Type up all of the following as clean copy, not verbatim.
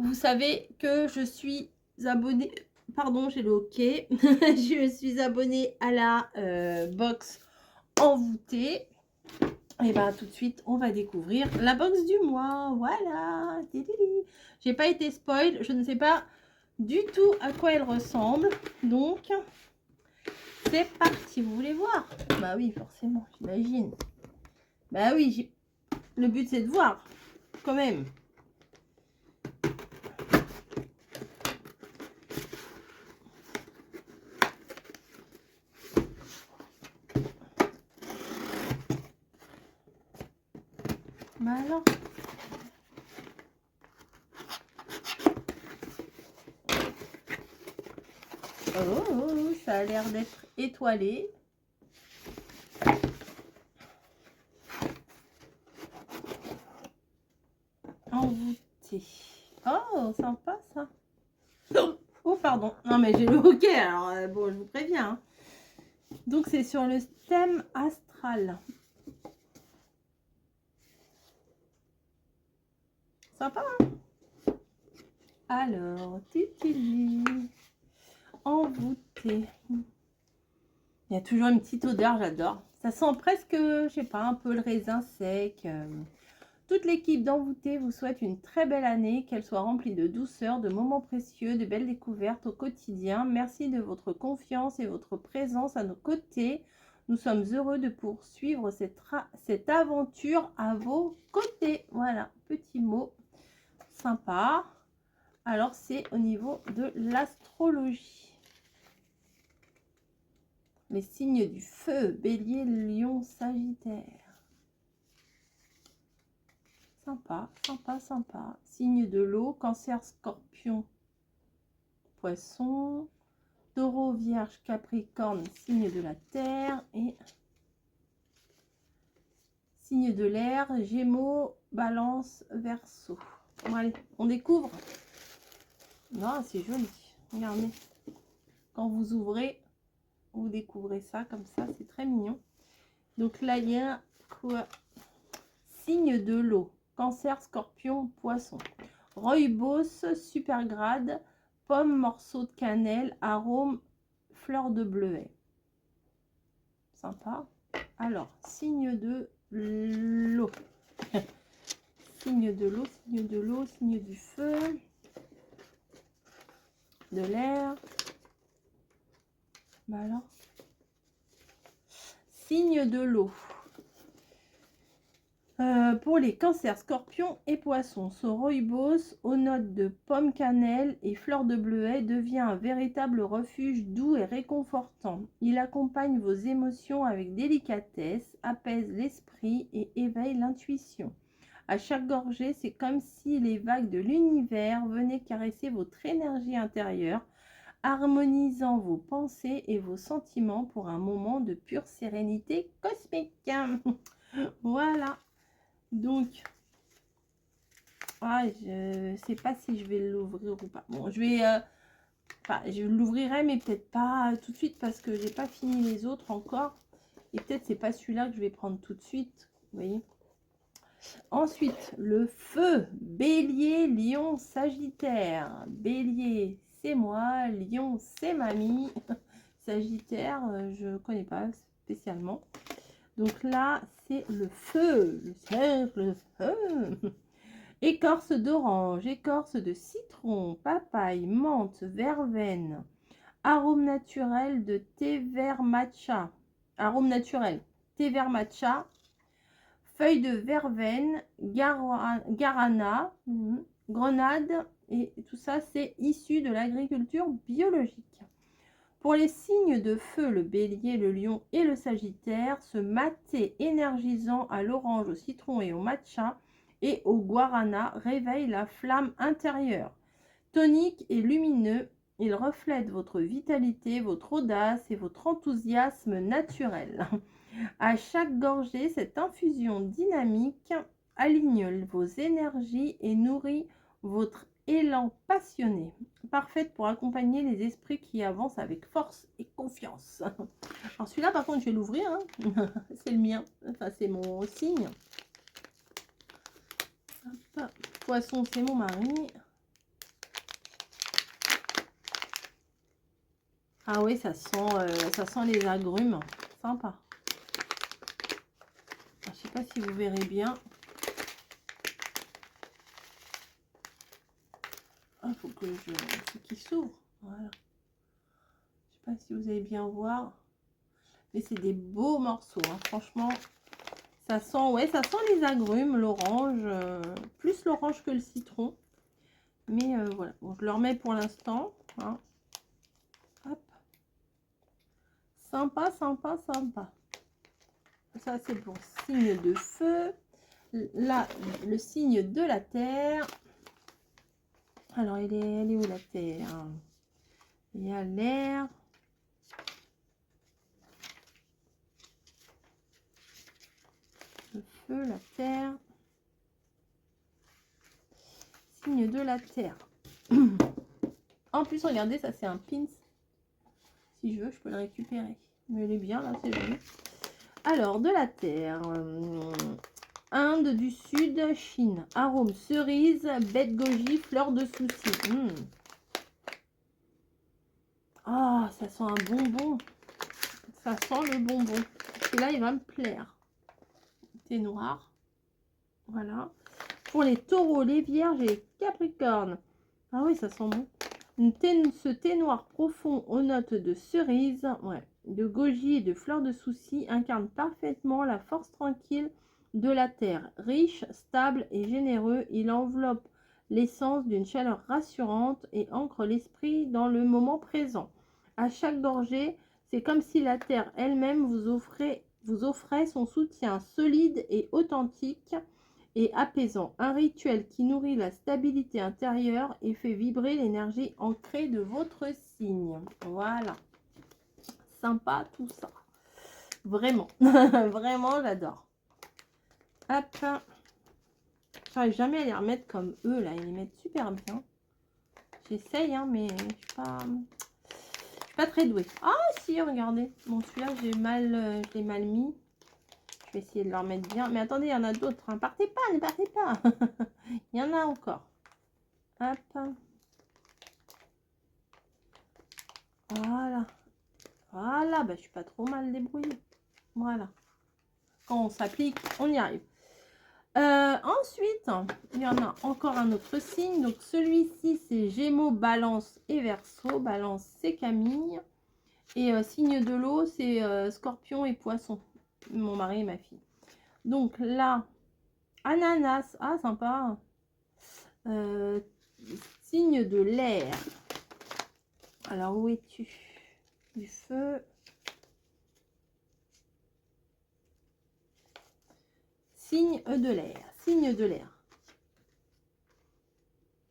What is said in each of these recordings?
vous savez que je suis abonnée, pardon, j'ai le hoquet, je suis abonnée à la box envoûtée. Et bien tout de suite, on va découvrir la box du mois. Voilà. J'ai pas été spoil, je ne sais pas du tout à quoi elle ressemble. Donc, c'est parti. Vous voulez voir? Bah oui, forcément, j'imagine. Bah oui, le but c'est de voir, quand même. Bah alors. Oh, ça a l'air d'être étoilé. Envoûté. Oh, sympa ça. Oh, pardon. Non, mais j'ai le hoquet, alors bon, je vous préviens. Hein. Donc, c'est sur le thème astral. Sympa, hein? Alors, titili. Envoûté. Il y a toujours une petite odeur, j'adore. Ça sent presque, je sais pas, un peu le raisin sec. Toute l'équipe d'Envoûté vous souhaite une très belle année, qu'elle soit remplie de douceur, de moments précieux, de belles découvertes au quotidien. Merci de votre confiance et votre présence à nos côtés. Nous sommes heureux de poursuivre cette aventure à vos côtés. Voilà, petit mot sympa. Alors, c'est au niveau de l'astrologie. Les signes du feu, Bélier, Lion, Sagittaire. Sympa, sympa, sympa. Signe de l'eau, Cancer, Scorpion, Poisson. Taureau, Vierge, Capricorne, signe de la terre. Et signe de l'air, Gémeaux, Balance, Verseau. Bon, allez, on découvre. Non, c'est joli. Regardez. Quand vous ouvrez, vous découvrez ça comme ça. C'est très mignon. Donc là, il y a quoi? Signe de l'eau. Cancer, Scorpion, Poisson. Rooibos, Supergrade, pomme, morceau de cannelle, arôme, fleur de bleuet. Sympa. Alors, signe de l'eau. Signe de l'eau, signe de l'eau, signe du feu, de l'air. Bah alors. Signe de l'eau. Pour les cancers, scorpions et poissons, ce rooibos aux notes de pomme cannelle et fleur de bleuet devient un véritable refuge doux et réconfortant. Il accompagne vos émotions avec délicatesse, apaise l'esprit et éveille l'intuition. À chaque gorgée, c'est comme si les vagues de l'univers venaient caresser votre énergie intérieure, harmonisant vos pensées et vos sentiments pour un moment de pure sérénité cosmique. Voilà. Donc, je sais pas si je vais l'ouvrir ou pas. Bon, je l'ouvrirai, mais peut-être pas tout de suite parce que j'ai pas fini les autres encore. Et peut-être c'est pas celui-là que je vais prendre tout de suite. Vous voyez. Ensuite, le feu. Bélier, Lion, Sagittaire. Bélier, c'est moi. Lion, c'est mamie. Sagittaire, je connais pas spécialement. Donc là, c'est le feu. Le cercle, le feu. Écorce d'orange, écorce de citron, papaye, menthe, verveine, arôme naturel de thé vert matcha, arôme naturel, thé vert matcha, feuilles de verveine, guarana, grenade, et tout ça c'est issu de l'agriculture biologique. Pour les signes de feu, le bélier, le lion et le sagittaire, ce maté énergisant à l'orange, au citron et au matcha et au guarana réveille la flamme intérieure. Tonique et lumineux, il reflète votre vitalité, votre audace et votre enthousiasme naturel. À chaque gorgée, cette infusion dynamique aligne vos énergies et nourrit votre élan passionné. Parfaite pour accompagner les esprits qui avancent avec force et confiance. Alors celui-là, par contre, je vais l'ouvrir. Hein. C'est le mien. Enfin, c'est mon signe. Hop. Poisson, c'est mon mari. Ah oui, ça sent les agrumes. Sympa. Je ne sais pas si vous verrez bien. Il faut que faut qu'il s'ouvre. Voilà. Je sais pas si vous allez bien voir. Mais c'est des beaux morceaux. Hein. Franchement, ça sent les agrumes, l'orange. Plus l'orange que le citron. Mais voilà. Bon, je le remets pour l'instant. Hein. Hop. Sympa, sympa, sympa. Ça, c'est pour signe de feu. Là, le signe de la terre. Alors, elle est où la terre? Il y a l'air. Le feu, la terre. Signe de la terre. En plus, regardez, ça c'est un pins. Si je veux, je peux le récupérer. Mais il est bien, là, c'est joli. Alors, de la terre. Inde du Sud, Chine. Arôme cerise, baie de goji, fleur de souci. Ah, ça sent un bonbon. Ça sent le bonbon. Celui-là, il va me plaire. Thé noir. Voilà. Pour les taureaux, les vierges et les capricornes. Ah oui, ça sent bon. Ce thé noir profond aux notes de cerise, de goji et de fleur de souci incarne parfaitement la force tranquille de la terre. Riche, stable et généreux, il enveloppe l'essence d'une chaleur rassurante et ancre l'esprit dans le moment présent. À chaque gorgée, c'est comme si la terre elle-même vous offrait son soutien solide et authentique et apaisant, un rituel qui nourrit la stabilité intérieure et fait vibrer l'énergie ancrée de votre signe. Voilà, sympa tout ça, vraiment, vraiment j'adore. Hop, j'arrive jamais à les remettre comme eux là, ils les mettent super bien. J'essaye hein, mais je suis pas très douée. Ah si, regardez, bon celui-là je l'ai mal mis. Je vais essayer de le remettre bien. Mais attendez, il y en a d'autres. Hein. Partez pas, ne partez pas. Il y en a encore. Hop. Voilà. Voilà. Bah, je suis pas trop mal débrouillée. Voilà. Quand on s'applique, on y arrive. Ensuite, il y en a encore un autre signe. Donc, celui-ci, c'est Gémeaux, Balance et Verseau. Balance, c'est Camille. Et signe de l'eau, c'est Scorpion et Poisson. Mon mari et ma fille. Donc là, ananas. Ah, sympa. Signe de l'air. Alors, où es-tu? Du feu. Signe de l'air. Signe de l'air.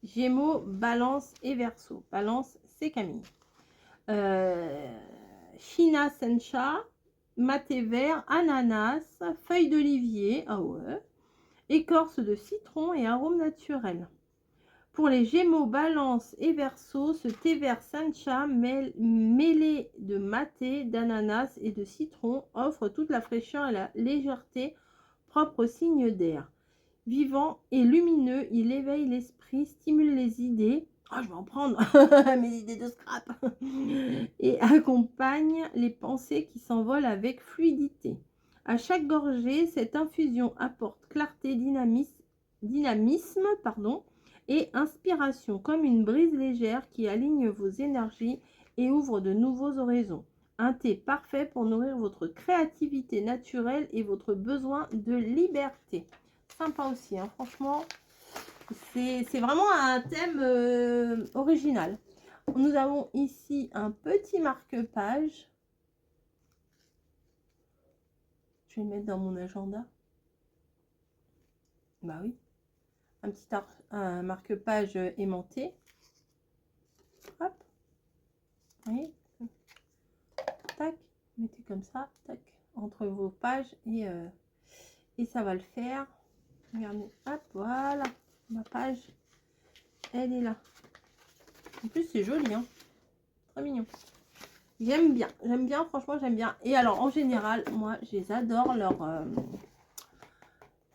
Gémeaux, Balance et Verseau. Balance, c'est Camille. China Sencha, maté vert, ananas, feuille d'olivier, ah ouais, écorce de citron et arôme naturel. Pour les Gémeaux, Balance et Verseau, ce thé vert Sencha mêlé de maté, d'ananas et de citron offre toute la fraîcheur et la légèreté propre au signe d'air. Vivant et lumineux, il éveille l'esprit, stimule les idées. Ah, je vais en prendre mes idées de scrap. Et accompagne les pensées qui s'envolent avec fluidité. À chaque gorgée, cette infusion apporte clarté, dynamisme, et inspiration, comme une brise légère qui aligne vos énergies et ouvre de nouveaux horizons. Un thé parfait pour nourrir votre créativité naturelle et votre besoin de liberté. Sympa aussi, hein, franchement, c'est vraiment un thème original. Nous avons ici un petit marque-page. Je vais le mettre dans mon agenda. Bah oui. Un petit marque-page aimanté. Hop. Vous voyez? Tac. Mettez comme ça. Tac. Entre vos pages. Et ça va le faire. Regardez. Hop. Voilà. Ma page. Elle est là. En plus, c'est joli. Hein. Très mignon. J'aime bien, franchement, j'aime bien. Et alors, en général, moi, je les adore.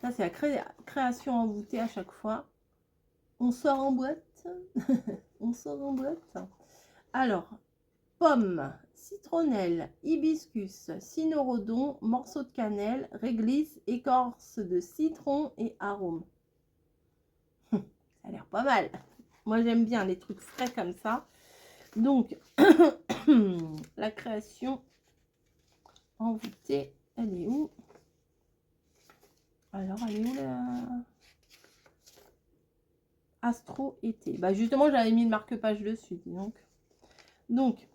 Ça, c'est la création envoûtée à chaque fois. On sort en boîte. On sort en boîte. Alors, pomme, citronnelle, hibiscus, cynorhodon, morceau de cannelle, réglisse, écorce de citron et arôme. Ça a l'air pas mal. Moi, j'aime bien les trucs frais comme ça. Donc, la création envoûtée, elle est où? Alors, elle est où la Astro été? Bah, justement, j'avais mis le marque-page dessus. Donc,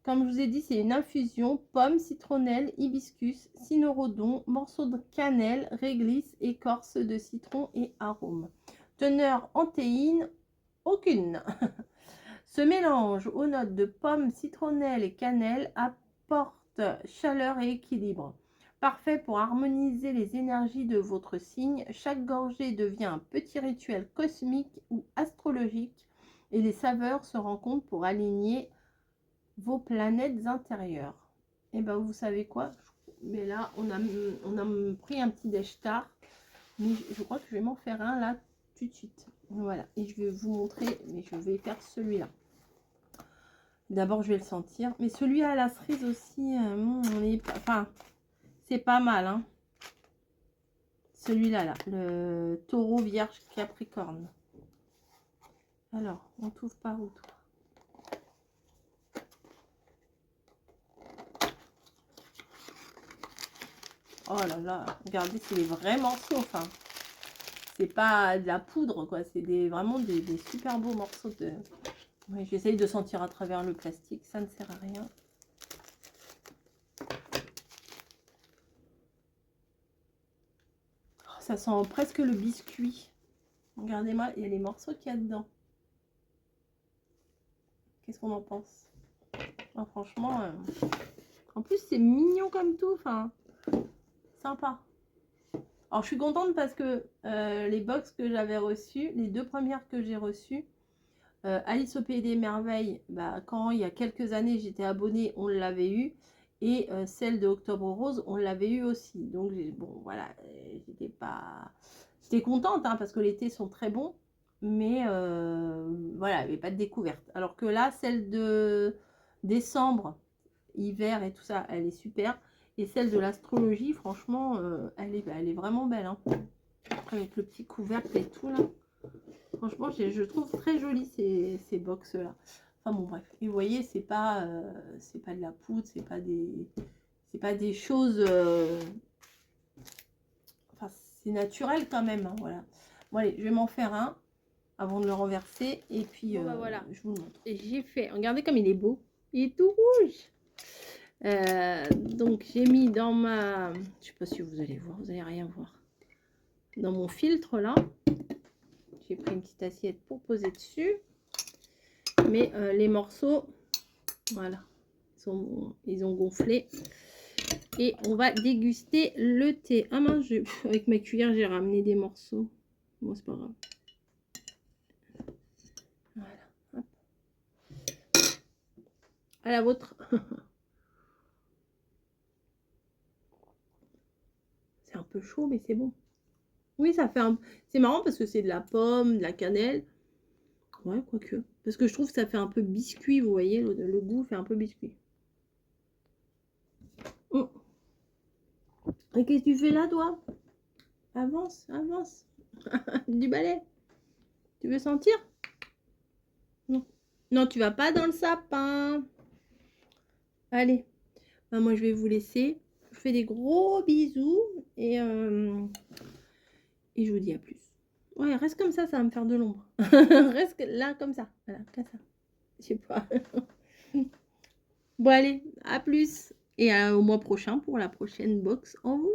comme je vous ai dit, c'est une infusion pomme, citronnelle, hibiscus, cynorhodon, morceau de cannelle, réglisse, écorce de citron et arôme. Teneur en théine, aucune. Ce mélange aux notes de pomme, citronnelle et cannelle apporte chaleur et équilibre. Parfait pour harmoniser les énergies de votre signe. Chaque gorgée devient un petit rituel cosmique ou astrologique et les saveurs se rencontrent pour aligner vos planètes intérieures. Et ben vous savez quoi? Mais là, on a pris un petit déj tard. Mais je crois que je vais m'en faire un là tout de suite. Voilà. Et je vais vous montrer, mais je vais faire celui-là. D'abord, je vais le sentir. Mais celui à la cerise aussi, enfin, c'est pas mal. Hein. Celui-là, là, le taureau vierge capricorne. Alors, on trouve par où toi? Oh là là, regardez, c'est des vrais morceaux. Enfin, c'est pas de la poudre, quoi. C'est vraiment des super beaux morceaux de... Ouais, j'essaye de sentir à travers le plastique, ça ne sert à rien. Oh, ça sent presque le biscuit. Regardez-moi, il y a les morceaux qu'il y a dedans. Qu'est-ce qu'on en pense? Oh, franchement, en plus c'est mignon comme tout, enfin, sympa. Alors je suis contente parce que les box que j'avais reçues, les 2 premières que j'ai reçues, Alice au Pays des Merveilles, bah, quand il y a quelques années j'étais abonnée, on l'avait eu. Et celle de Octobre Rose, on l'avait eu aussi. Donc, bon, voilà, j'étais contente hein, parce que les thés sont très bons. Mais voilà, il n'y avait pas de découverte. Alors que là, celle de décembre, hiver et tout ça, elle est super. Et celle de l'astrologie, franchement, elle est vraiment belle. Hein. Après, avec le petit couvercle et tout, là. Franchement, je trouve très joli ces box-là. Enfin bon, bref. Et vous voyez, c'est pas de la poudre, c'est pas des choses... Enfin, c'est naturel quand même, hein, voilà. Bon, allez, je vais m'en faire un avant de le renverser. Et puis, bon, bah, voilà, je vous le montre. Et j'ai fait... Regardez comme il est beau. Il est tout rouge. Donc, j'ai mis dans ma... Je sais pas si vous allez voir, vous allez rien voir. Dans mon filtre, là. J'ai pris une petite assiette pour poser dessus. Mais les morceaux, voilà, ils ont gonflé. Et on va déguster le thé. Ah mince, avec ma cuillère, j'ai ramené des morceaux. Bon, c'est pas grave. Voilà. Hop. À la vôtre. C'est un peu chaud, mais c'est bon. Oui, ça fait un... C'est marrant parce que c'est de la pomme, de la cannelle. Ouais, quoique. Parce que je trouve que ça fait un peu biscuit, vous voyez, le goût fait un peu biscuit. Oh. Et qu'est-ce que tu fais là, toi? Avance, avance. Du balai. Tu veux sentir? Non. Non, tu vas pas dans le sapin. Allez. Ben, moi, je vais vous laisser. Je fais des gros bisous. Et je vous dis à plus. Ouais, reste comme ça va me faire de l'ombre. Reste là, comme ça. Voilà, comme ça. Je sais pas. Bon, allez, à plus. Et au mois prochain pour la prochaine box en vous.